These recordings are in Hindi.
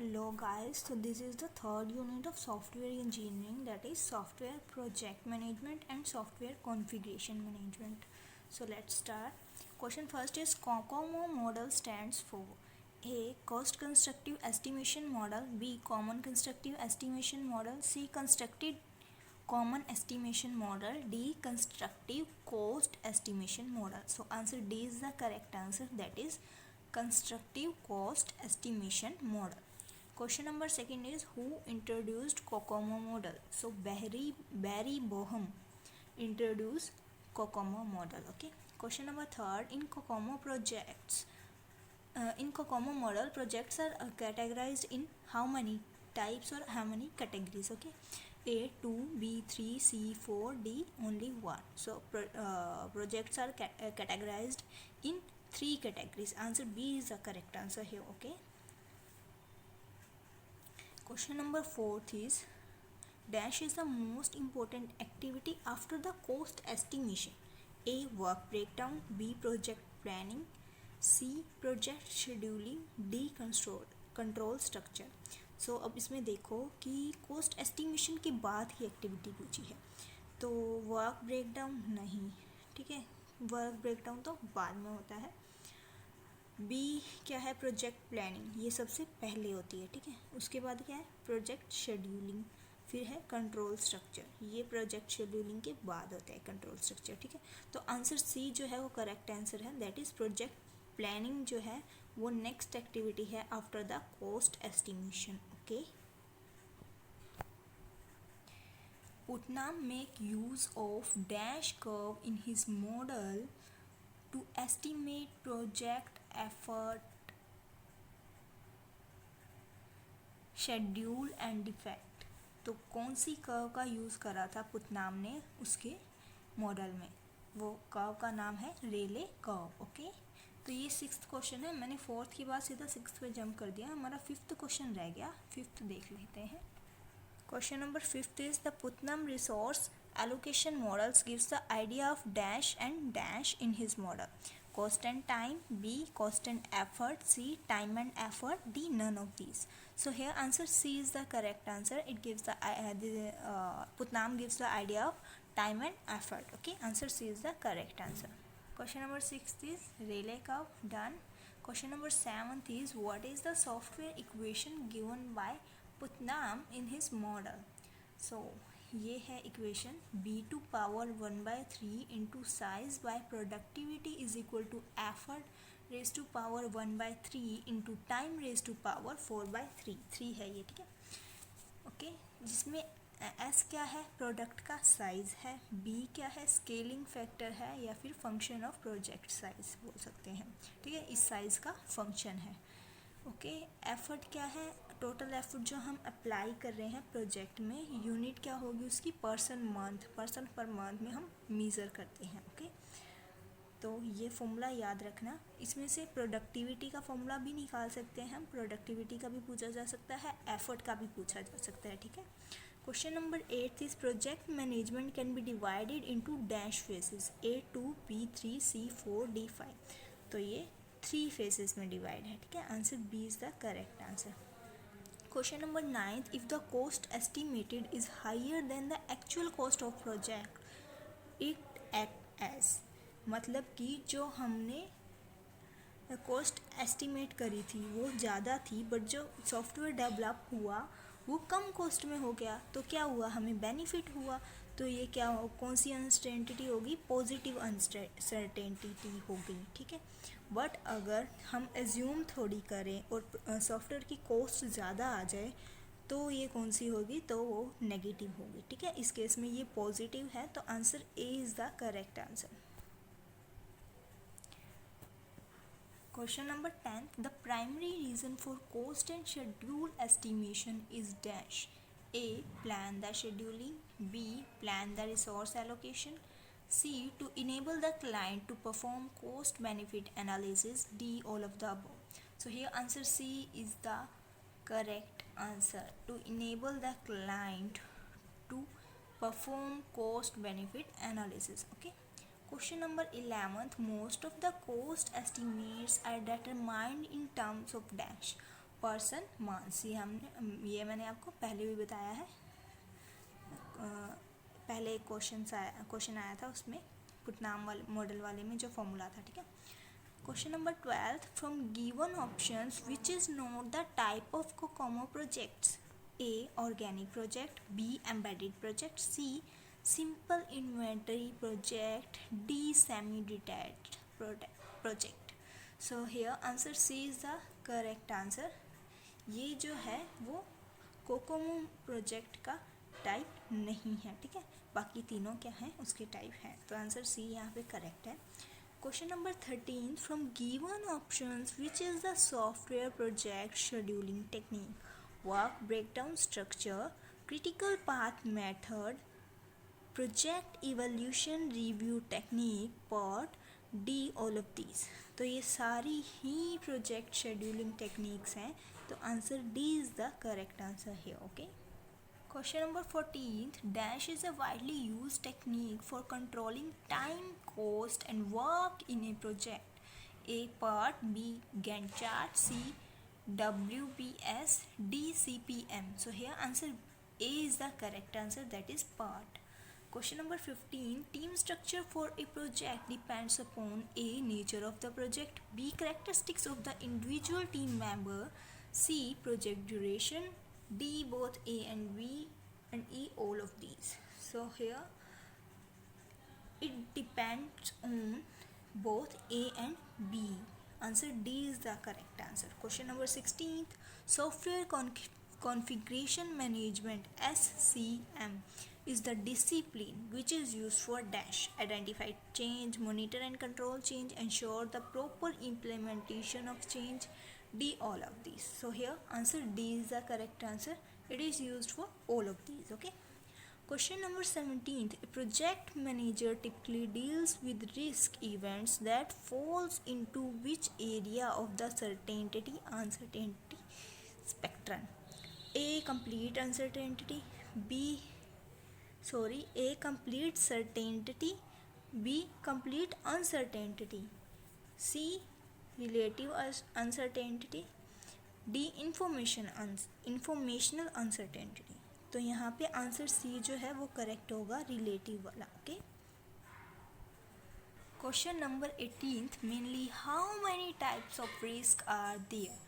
Hello guys, so this is the third unit of software engineering, that is software project management and software configuration management. So let's start. Question first is COCOMO model stands for A. Cost constructive estimation model, B. Common constructive estimation model, C. Constructed common estimation model, D. Constructive cost estimation model. So answer D is the correct answer, that is constructive cost estimation model. Question number second is who introduced COCOMO model? So Barry Boehm introduced COCOMO model. Okay. Question number third, in COCOMO model, projects are categorized in how many types or how many categories? Okay. A 2, B 3, C 4, D only 1. So projects are categorized in 3 categories. Answer B is the correct answer here. Okay. Question number 4 is dash is the most important activity after the cost estimation. A. Work breakdown, B. Project planning, C. Project scheduling, D. Control structure. So अब इसमें देखो कि कोस्ट एस्टिमेशन के बाद ही एक्टिविटी पूछी है, तो वर्क ब्रेकडाउन नहीं, ठीक है, वर्क ब्रेकडाउन तो बाद में होता है. बी क्या है? प्रोजेक्ट प्लानिंग, ये सबसे पहले होती है, ठीक है. उसके बाद क्या है? प्रोजेक्ट शेड्यूलिंग, फिर है कंट्रोल स्ट्रक्चर, ये प्रोजेक्ट शेड्यूलिंग के बाद होता है कंट्रोल स्ट्रक्चर, ठीक है. तो आंसर सी जो है वो करेक्ट आंसर है, दैट इज़ प्रोजेक्ट प्लानिंग जो है वो नेक्स्ट एक्टिविटी है after the cost estimation. Okay. Putnam make use of dash curve in his model to estimate project effort, schedule and defect. तो कौन सी कर्व का यूज़ करा था पुतनाम ने उसके मॉडल में? वो कर्व का नाम है रेले कर्व. ओके. तो ये 6th क्वेश्चन है. मैंने 4th के बाद सीधा 6th पे जंप कर दिया. हमारा 5th क्वेश्चन रह गया. 5th देख लेते हैं. Question number 5th is the Putnam resource allocation models gives the idea of dash and dash in his model. Cost and time, B. Cost and effort, C. Time and effort, D. None of these. So here answer C is the correct answer. It gives the Putnam gives the idea of time and effort. Okay, answer C is the correct answer. Question number 6th is Rayleigh curve. Done. Question number 7th is what is the software equation given by Putnam in his model? So ये है equation b2 power 1/3 into size by productivity is equal to effort raise to power 1/3 into time raise to power 4/3. 3 है ये, ठीक है. ओके. जिसमें एस क्या है? प्रोडक्ट का साइज है. बी क्या है? स्केलिंग फैक्टर है या फिर फंक्शन ऑफ प्रोजेक्ट साइज बोल सकते हैं, ठीक है. इस साइज का फंक्शन है. ओके. एफर्ट क्या है? टोटल एफर्ट जो हम अप्लाई कर रहे हैं प्रोजेक्ट में. यूनिट क्या होगी उसकी? पर्सन पर मंथ में हम मीज़र करते हैं. ओके. तो ये फॉर्मूला याद रखना. इसमें से प्रोडक्टिविटी का फॉर्मूला भी निकाल सकते हैं हम. प्रोडक्टिविटी का भी पूछा जा सकता है, एफर्ट का भी पूछा जा सकता है, ठीक है. Question number 8 is project management can be divided into dash phases A2 B3 C4 D5. तो ये 3 फेजेस में डिवाइड है, ठीक है. Answer B is the correct answer. Question number 9, if the cost estimated is higher than the actual cost of project, it act as, मतलब कि जो हमने कॉस्ट एस्टिमेट करी थी वो ज़्यादा थी, बट जो सॉफ्टवेयर डेवलप हुआ वो कम कॉस्ट में हो गया, तो क्या हुआ? हमें बेनिफिट हुआ. तो ये क्या हो? कौन सी अनसर्टेनिटी होगी? पॉजिटिव अनसर्टेनिटी होगी, ठीक है. बट अगर हम एज्यूम थोड़ी करें और सॉफ्टवेयर की कॉस्ट ज़्यादा आ जाए तो ये कौन सी होगी? तो वो नेगेटिव होगी, ठीक है. इस केस में ये पॉजिटिव है, तो answer A is the correct answer. Question number 10, the primary reason for cost and schedule estimation is dash. A. Plan the scheduling, B. Plan the resource allocation, C. To enable the client to perform cost benefit analysis, D. All of the above. So here answer C is the correct answer, to enable the client to perform cost benefit analysis. Okay. Question number 11th, most of the cost estimates are determined in terms of dash. Person मांस, ये मैंने आपको पहले भी बताया है। पहले एक क्वेश्चन आया था उसमें पुटनाम वाले मॉडल वाले में जो फॉर्मूला था, ठीक है। Question number 12, from given options which is not the type of COCOMO projects? A organic project, B embedded project, C simple inventory project, D semi detached project. So here answer C is the correct answer. ये जो है वो कोकोमो प्रोजेक्ट का टाइप नहीं है, ठीक है। बाकी तीनों क्या हैं, उसके टाइप हैं। तो आंसर सी यहाँ पे करेक्ट है। Question number 13, from given options which is the software project scheduling technique? Work breakdown structure, critical path method, project evolution review technique, part D all of these. तो ये सारी ही प्रोजेक्ट शेड्यूलिंग टेक्निक्स हैं, तो answer D is the correct answer है, okay. Question number 14, dash is a widely used technique for controlling time, cost and work in a project. A part, B Gantt chart, C WBS, D CPM. So here answer A is the correct answer, that is part. Question number 15, team structure for a project depends upon A nature of the project, B characteristics of the individual team member, C project duration, D both A and B, and E all of these. So here it depends on both A and B. Answer D is the correct answer. Question number 16, software configuration management SCM is the discipline which is used for dash identify change, monitor and control change, ensure the proper implementation of change, D all of these. So here answer D is the correct answer. It is used for all of these, okay. Question number 17, a project manager typically deals with risk events that falls into which area of the uncertainty spectrum? A complete uncertainty, A complete certainty, B complete uncertainty, C relative uncertainty, D informational uncertainty. तो यहाँ पे आंसर सी जो है वो करेक्ट होगा, रिलेटिव वाला, okay. Question number 18, mainly how many types of risk are there?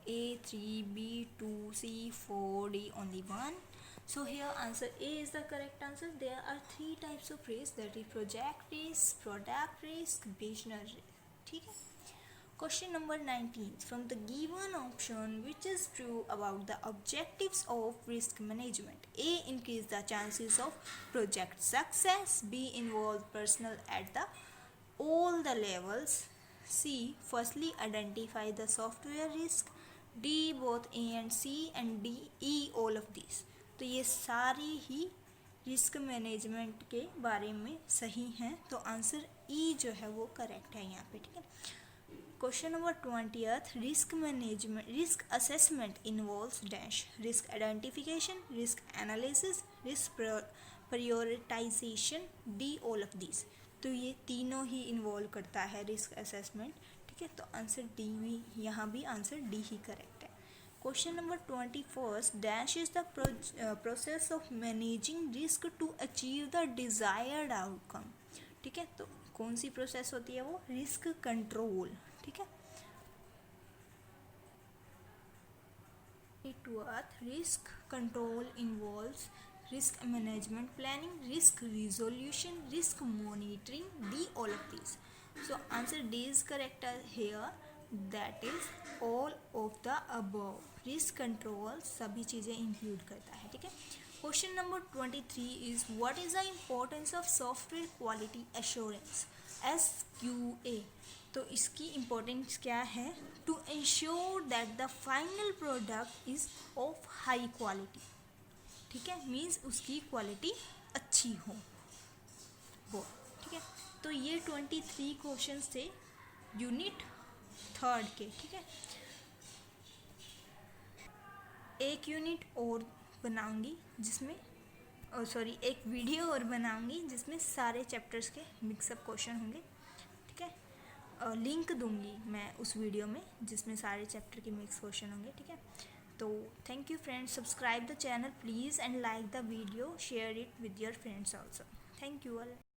A 3, B 2, C 4, D only 1. So here answer A is the correct answer. There are 3 types of risk, that is project risk, product risk, business risk, ठीक है। Question number 19, from the given option which is true about the objectives of risk management? A increase the chances of project success, B involve personnel at all the levels, C firstly identify the software risk, D both A and C, and D E all of these. तो ये सारी ही रिस्क मैनेजमेंट के बारे में सही हैं, तो आंसर ई जो है वो करेक्ट है यहाँ पे, ठीक है। Question number 20, risk assessment involves dash, risk identification, risk analysis, risk prioritisation, D all of this. तो ये तीनों ही इन्वॉल्व करता है रिस्क असेसमेंट, ठीक है। तो आंसर डी भी, यहाँ भी आंसर डी ही करेक्ट है। Question number 21, dash is the process of managing risk to achieve the desired outcome, ठीक है। तो कौन सी प्रोसेस होती है वो? रिस्क कंट्रोल, ठीक है। Risk control involves risk management planning, risk resolution, risk monitoring, D all of these. So answer D is correct here, that is all of the above. risk control सभी चीज़ें इंक्लूड करता है, ठीक है। Question number 23 is what is the importance of software quality assurance, SQA? तो इसकी इम्पोर्टेंस क्या है? To ensure that the final product is of high quality, ठीक है, मीन्स उसकी क्वालिटी अच्छी हो वो, ठीक है। तो ये 23 क्वेश्चन थे यूनिट 3 के, ठीक है। एक यूनिट और बनाऊंगी जिसमें एक वीडियो और बनाऊंगी जिसमें सारे चैप्टर्स के मिक्सअप क्वेश्चन होंगे, ठीक है। लिंक दूंगी मैं उस वीडियो में जिसमें सारे चैप्टर के मिक्स क्वेश्चन होंगे, ठीक है। तो thank you friends, subscribe the channel please and like the video, share it with your friends also. Thank you all.